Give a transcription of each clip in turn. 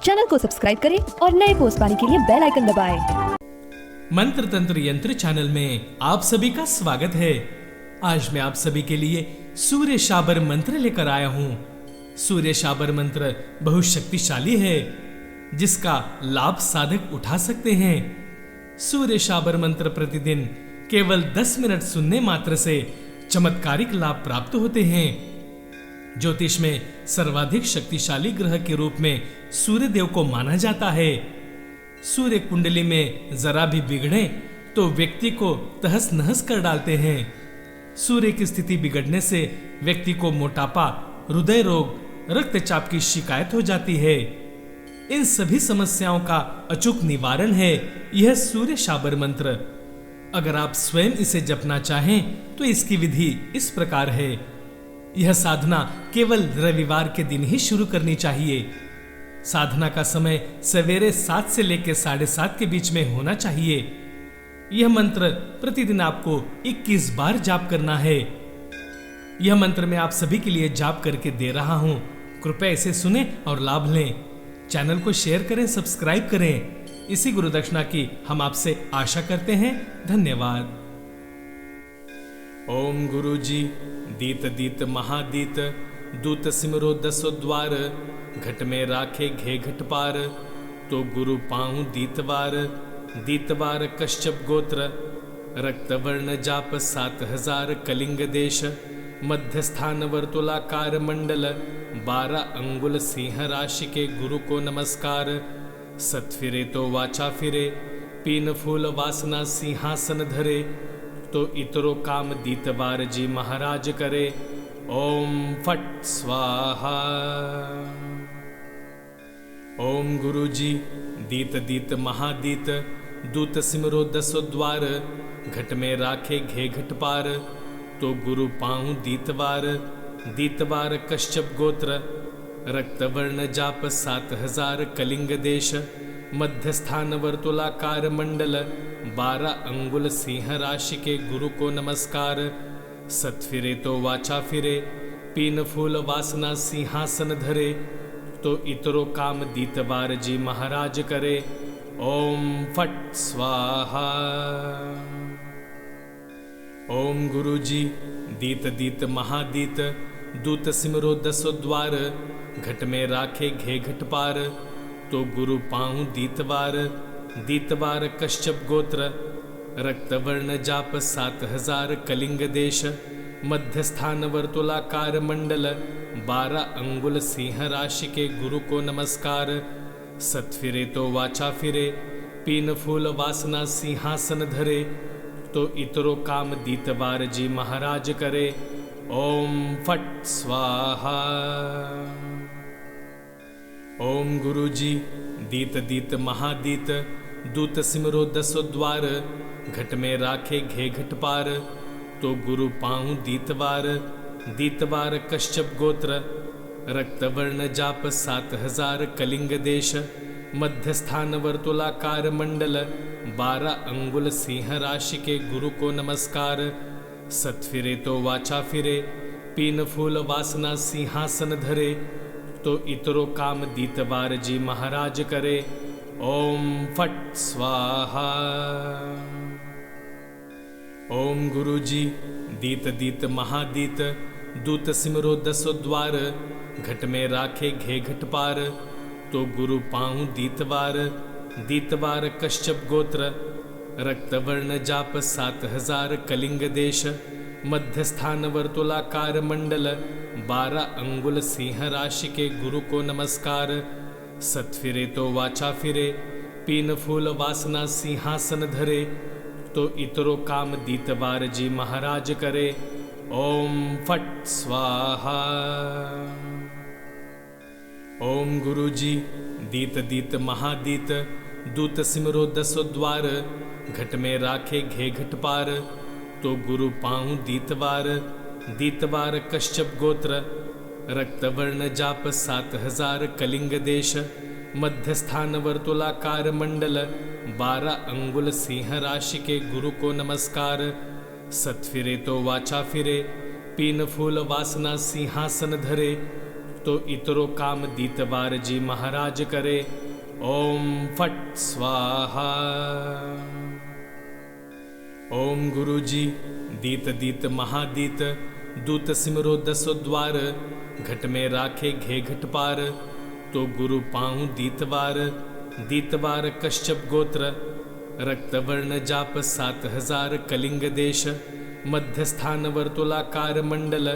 Channel को subscribe करें और नए पोस्ट पाने के लिए बेल आइकन दबाएं। मंत्र तंत्र यंत्र चैनल में आप सभी का स्वागत है। आज मैं आप सभी के लिए सूर्य शाबर मंत्र लेकर आया हूं। सूर्य शाबर मंत्र बहुत शक्तिशाली है, जिसका लाभ साधक उठा सकते हैं। सूर्य शाबर मंत्र प्रतिदिन केवल 10 मिनट सुनने मात्र से चमत्कारिक लाभ प्राप्त होते हैं। ज्योतिष में सर्वाधिक शक्तिशाली ग्रह के रूप में सूर्य देव को माना जाता है। सूर्य कुंडली में जरा भी बिगड़े तो व्यक्ति को तहस नहस कर डालते हैं। सूर्य की स्थिति बिगड़ने से व्यक्ति को मोटापा, हृदय रोग, रक्तचाप की शिकायत हो जाती है। इन सभी समस्याओं का अचूक निवारण है यह सूर्य शाबर मंत्र। अगर आप स्वयं इसे जपना चाहें तो इसकी विधि इस प्रकार है। यह साधना केवल रविवार के दिन ही शुरू करनी चाहिए। साधना का समय सवेरे 7 से लेकर 7:30 के बीच में होना चाहिए। यह मंत्र प्रतिदिन आपको 21 बार जाप करना है। यह मंत्र मैं आप सभी के लिए जाप करके दे रहा हूं। कृपया इसे सुने और लाभ लें। चैनल को शेयर करें, सब्सक्राइब करें। इसी गुरु दक्षिणा की हम आपसे आशा करते हैं। धन्यवाद। ओम गुरु जी दीत दीत महादीत, दूत सिमरो दसो द्वार, घट में राखे घे घट पार, तो गुरु पाऊं दीतवार। दीतवार कश्यप गोत्र, रक्त वर्ण जाप 7000, कलिंग देश, मध्य स्थान वर्तुलाकार मंडल, 12 अंगुल सिंह राशि के गुरु को नमस्कार। सत फिरे तो वाचा फिरे, पीन फूल वासना सिंहासन धरे, तो इतरो काम दीतवार जी महाराज करे। ओम फट स्वाहा। ओम गुरु जी दीत दीत महादीत, दूत सिमरो दसो द्वार, घट में राखे घे घट पार, तो गुरु पाऊं दीतवार। दीतवार कश्यप गोत्र, रक्त वर्ण जाप 7000, कलिंग देश, मध्य स्थान वर्तुलाकार मंडल, 12 अंगुल सिंह राशि के गुरु को नमस्कार। सत फिरे तो वाचा फिरे, पीन फूल वासना सिंहासन धरे, तो इतरो काम दीतवार जी महाराज करे। ओम फट स्वाहा। ओम गुरु जी दीत दीत महादीत, दूत सिमरो दसो द्वार, घट में राखे घे घट पार, तो गुरु पाऊं दीतवार। दीतवार कश्यप गोत्र, रक्त वर्ण जाप 7000, कलिंग देश, मध्य स्थान वर्तुलाकार मंडल, 12 अंगुल सिंह राशि के गुरु को नमस्कार। सत फिरे तो वाचा फिरे, पीन फूल वासना सिंहासन धरे, तो इतरो काम दीतवार जी महाराज करे। ओम फट स्वाहा। ओम गुरु जी दीत दीत महादीत, दूत सिमरो दसो द्वार, घट में राखे घे घट पार, तो गुरु पाऊं दीतवार। दीतवार कश्यप गोत्र, रक्त वर्ण जाप 7000, कलिंग देश, मध्य स्थान वर्तुलाकार मंडल, 12 अंगुल सिंह राशि के गुरु को नमस्कार। सत फिरे तो वाचा फिरे, पीन फूल वासना सिंहासन धरे, तो इतरो काम दीतवार जी महाराज करे। ओम फट स्वाहा। ओम गुरु जी दीत दीत महादीत, दूत सिमरो दसो द्वार, घट में राखे घे घट पार, तो गुरु पाऊं दीतवार। दीतवार कश्यप गोत्र, रक्त वर्ण जाप 7000, कलिंग देश, मध्य स्थान वर्तुलाकार मंडल, 12 अंगुल सिंह राशि के गुरु को नमस्कार। सत फिरे तो वाचा फिरे, पीन फूल वासना सिंहासन धरे, तो इतरो काम दीतवार जी महाराज करे। ओम फट स्वाहा। ओम गुरु जी दीत दीत महादीत, दूत सिमरो दसो द्वार, घट में राखे घे घट पार, तो गुरु पाऊं दीतवार। दीतवार कश्यप गोत्र, रक्त वर्ण जाप 7000, कलिंग देश, मध्य स्थान वर्तुलाकार मंडल, 12 अंगुल सिंह राशि के गुरु को नमस्कार। सत फिरे तो वाचा फिरे, पीन फूल वासना सिंहासन धरे, तो इतरो काम दीतवार जी महाराज करे। ओम फट स्वाहा। ओम गुरु जी दीत दीत महादीत, दूत सिमरो दसो द्वार, घट में राखे घे घट पार, तो गुरु पाऊं दीतवार। दीतवार कश्यप गोत्र, रक्त वर्ण जाप 7000, कलिंग देश, मध्यस्थान वर्तुलाकार मंडल,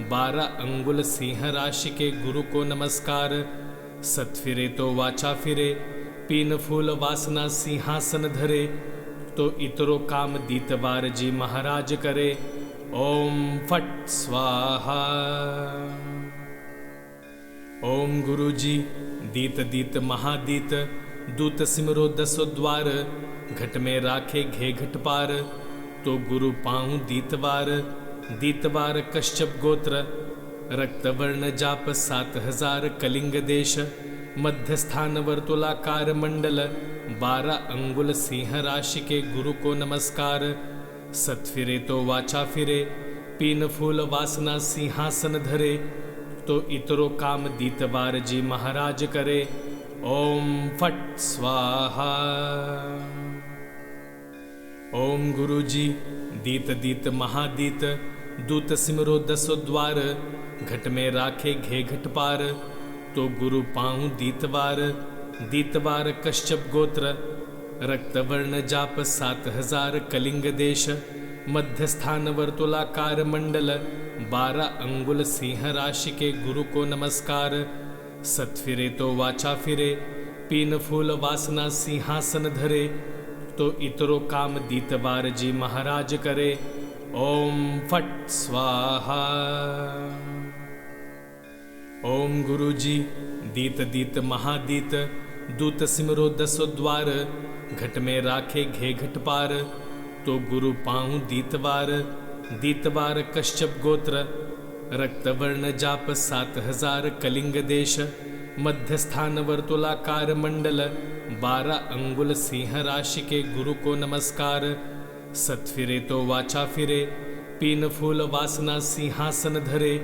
12 अंगुल सिंह राशि के गुरु को नमस्कार। सत फिरे तो वाचा फिरे, पीन फूल वासना सिंहासन धरे, तो इतरो काम दीतवार जी महाराज करे। ओम फट स्वाहा। ओम गुरु जी दीत दीत महादीत, दूत सिमरो दसो द्वार, घट में राखे घे घट पार, तो गुरु पाऊं दीतवार। दीतवार कश्यप गोत्र, रक्त वर्ण जाप 7000, कलिंग देश, मध्यस्थान वर्तुलाकार मंडल, 12 अंगुल सिंह राशि के गुरु को नमस्कार। सत फिरे तो वाचा फिरे, पीन फूल वासना सिंहासन धरे, तो इतरो काम दीतवार जी महाराज करे। ओम फट स्वाहा। ओम गुरु जी दीत दीत महादीत, दूत सिमरो दसो द्वार, घट में राखे घे घट पार, तो गुरु पाऊं दीतवार। दीतवार कश्यप गोत्र, रक्त वर्ण जाप 7000, कलिंग देश, मध्यस्थान वर्तुलाकार मंडल, 12 अंगुल सिंह राशि के गुरु को नमस्कार। सत फिरे तो वाचा फिरे, पीन फूल वासना सिंहासन धरे, तो इतरो काम दीतवार जी महाराज करे। ओम फट स्वाहा। ओम गुरु जी दीत दीत महादीत, दूत सिमरो दसो द्वार, घट में राखे घे घट पार, तो गुरु पाऊं दीतवार। दीतवार कश्यप गोत्र, रक्त वर्ण जाप 7000, कलिंग देश, मध्यस्थान वर्तुलाकार मंडल, 12 अंगुल सिंह राशि के गुरु को नमस्कार। सत फिरे तो वाचा फिरे, पीन फूल वासना सिंहासन धरे,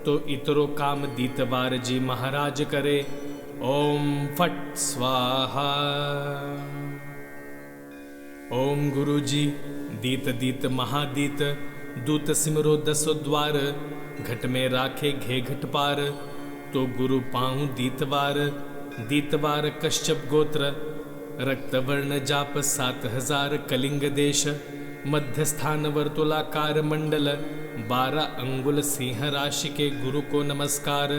तो इतरो काम दीतवार जी महाराज करे। ओम फट स्वाहा। ओम गुरु जी दीत दीत महादीत, दूत सिमरो दसो द्वार, घट में राखे घे घट पार, तो गुरु पाऊं दीतवार। दीतवार कश्यप गोत्र, रक्त वर्ण जाप 7000, कलिंग देश, मध्यस्थान वर्तुलाकार मंडल, 12 अंगुल सिंह राशि के गुरु को नमस्कार।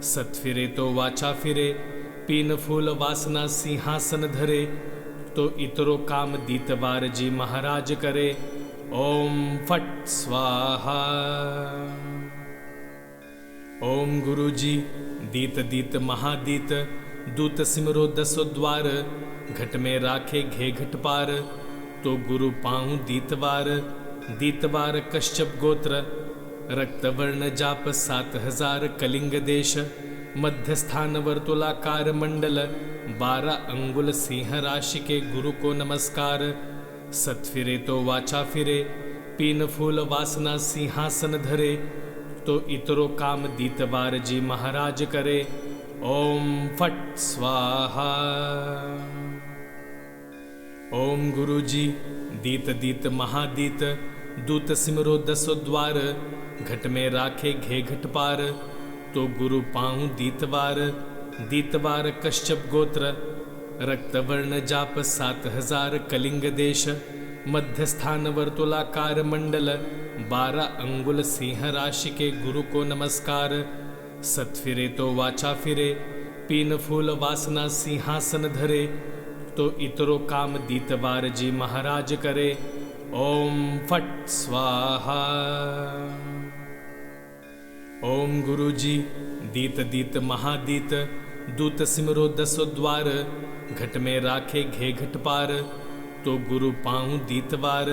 सत फिरे तो वाचा फिरे, पीन फूल वासना सिंहासन धरे, तो इतरो काम दीतवार जी महाराज करे। ओम फट स्वाहा। ओम गुरु जी दीत दीत महादीत, दूत सिमरो दसो द्वार, घट में राखे घे घट पार, तो गुरु पाऊं दीतवार। दीतवार कश्यप गोत्र, रक्त वर्ण जाप 7000, कलिंग देश, मध्यस्थान वर्तुलाकार मंडल, 12 अंगुल सिंह राशि के गुरु को नमस्कार। सत फिरे तो वाचा फिरे, पीन फूल वासना सिंहासन धरे, तो इतरो काम दीतवार जी महाराज करे। ओम फट स्वाहा। ओम गुरु जी दीत दीत महादीत, दूत सिमरो दसो द्वार, घट में राखे घे घट पार, तो गुरु पाऊं दीतवार। दीतवार कश्यप गोत्र, रक्त वर्ण जाप 7000, कलिंग देश, मध्यस्थान वर्तुलाकार मंडल, 12 अंगुल सिंह राशि के गुरु को नमस्कार। सत फिरे तो वाचा फिरे, पीन फूल वासना सिंहासन धरे, तो इतरो काम दीतवार जी महाराज करे। ओम फट स्वाहा। ओम गुरु जी दीत दीत महादीत, दूत सिमरो दसो द्वार, घट में राखे घे घट पार, तो गुरु पाऊं दीतवार।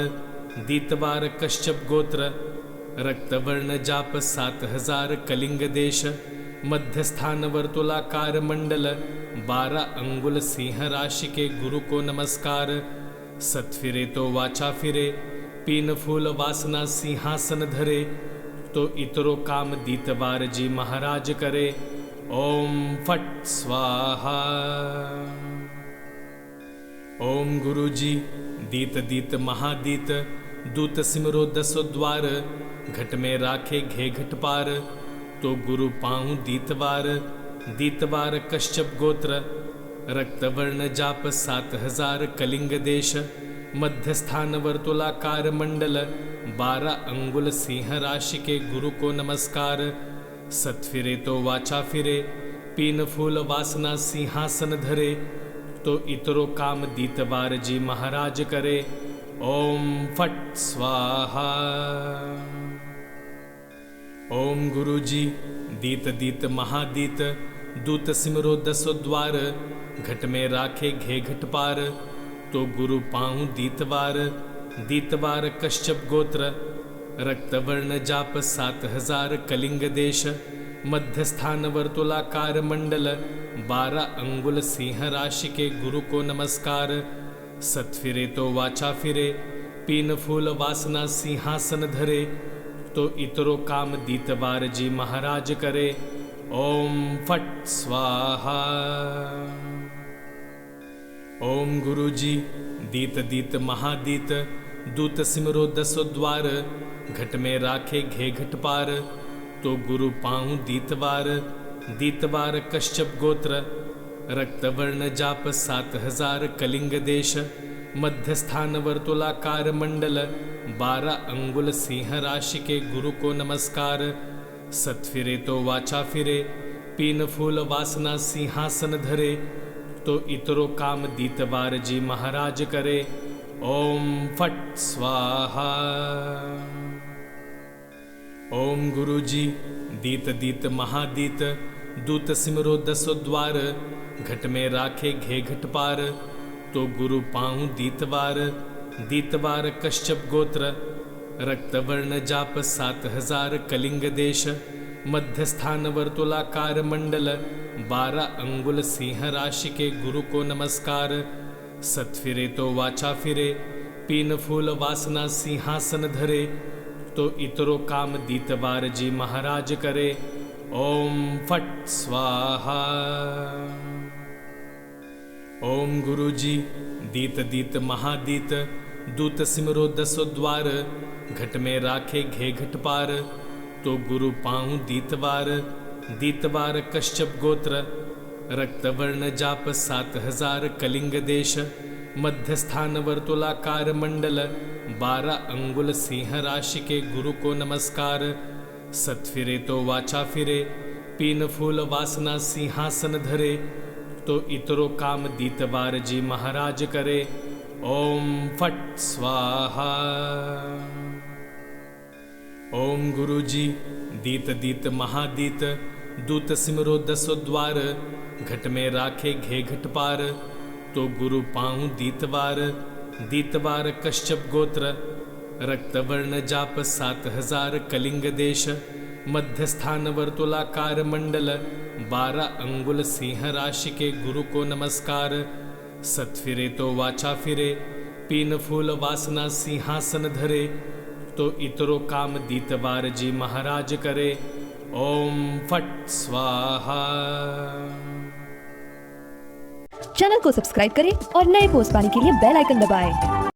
दीतवार कश्यप गोत्र, रक्त वर्ण जाप 7000, कलिंग देश, मध्यस्थान वर्तुलाकार मंडल, 12 अंगुल सिंह राशि के गुरु को नमस्कार। सत फिरे तो वाचा फिरे, पीन फूल वासना सिंहासन धरे, तो इतरो काम दीतवार जी महाराज करे। ओम फट स्वाहा। ओम गुरु जी दीत दीत महादीत दूत सिमरो दसो द्वार, घट में राखे घे घट पार, तो गुरु पाऊं दीतवार। दीतवार कश्यप गोत्र, रक्त वर्ण जाप 7000 कलिंग देश, मध्य स्थान वर्तुलाकार मंडल, 12 अंगुल सिंह राशि के गुरु को नमस्कार। सत फिरे तो वाचा फिरे, पीन फूल वासना सिंहासन धरे, तो इतरो काम दीतवार जी महाराज करे। ओम फट स्वाहा। ओम गुरु जी दीत दीत महादीत दूत सिमरो दसो द्वार, घट में राखे घे घट पार, तो गुरु पाऊं दीतवार। दीतवार कश्यप गोत्र, रक्त वर्ण जाप 7000 कलिंग देश, मध्य स्थान वर्तुलाकार मंडल, 12 अंगुल सिंह राशि के गुरु को नमस्कार। सत फिरे तो वाचा फिरे, पीन फूल वासना सिंहासन धरे, तो इतरो काम दीतवार जी महाराज करे। ओम फट स्वाहा। ओम गुरु जी दीत दीत महादीत दूत सिमरो दसो द्वार, घट में राखे घे घट पार, तो गुरु पाऊं दीतवार। दीतवार कश्यप गोत्र, रक्त वर्ण जाप 7000 कलिंग देश, मध्य स्थान वर्तुलाकार मंडल, 12 अंगुल सिंह राशि के गुरु को नमस्कार। सत फिरे तो वाचा फिरे, पीन फूल वासना सिंहासन धरे, तो इतरो काम दीतवार जी महाराज करे। ओम फट स्वाहा। ओम गुरु जी दीत दीत महादीत दूत सिमरो दसो द्वार, घट में राखे घे घट पार, तो गुरु पाऊं दीतवार। दीतवार कश्यप गोत्र, रक्त वर्ण जाप 7000 कलिंग देश, मध्य स्थान वर्तुलाकार मंडल, 12 अंगुल सिंह राशि के गुरु को नमस्कार। सत फिरे तो वाचा फिरे, पीन फूल वासना सिंहासन धरे, तो इतरो काम दीतवार जी महाराज करे। ओम फट स्वाहा। ओम गुरु जी दीत दीत महादीत दूत सिमरो दसो द्वार, घट में राखे घे घट पार, तो गुरु पाऊं दीतवार। दीतवार कश्यप गोत्र, रक्त वर्ण जाप 7000 कलिंग देश, मध्य स्थान वर्तुलाकार मंडल, 12 अंगुल सिंह राशि के गुरु को नमस्कार। सत फिरे तो वाचा फिरे, पीन फूल वासना सिंहासन धरे, तो इतरो काम दीतवार जी महाराज करे। ओम फट स्वाहा। ओम गुरु जी दीत दीत महादीत दूत सिमरो दसो द्वार, घट में राखे घे घट पार, तो गुरु पाऊं दीतवार। दीतवार कश्यप गोत्र, रक्त वर्ण जाप 7000 कलिंग देश, मध्य स्थान वर्तुलाकार मंडल, 12 अंगुल सिंह राशि के गुरु को नमस्कार। सत फिरे तो वाचा फिरे, पीन फूल वासना सिंहासन धरे, तो इतरो काम दीतवार जी महाराज करे। ओम फट स्वाहा। चैनल को सब्सक्राइब करें और नए पोस्ट पाने के लिए बेल आइकन दबाएं।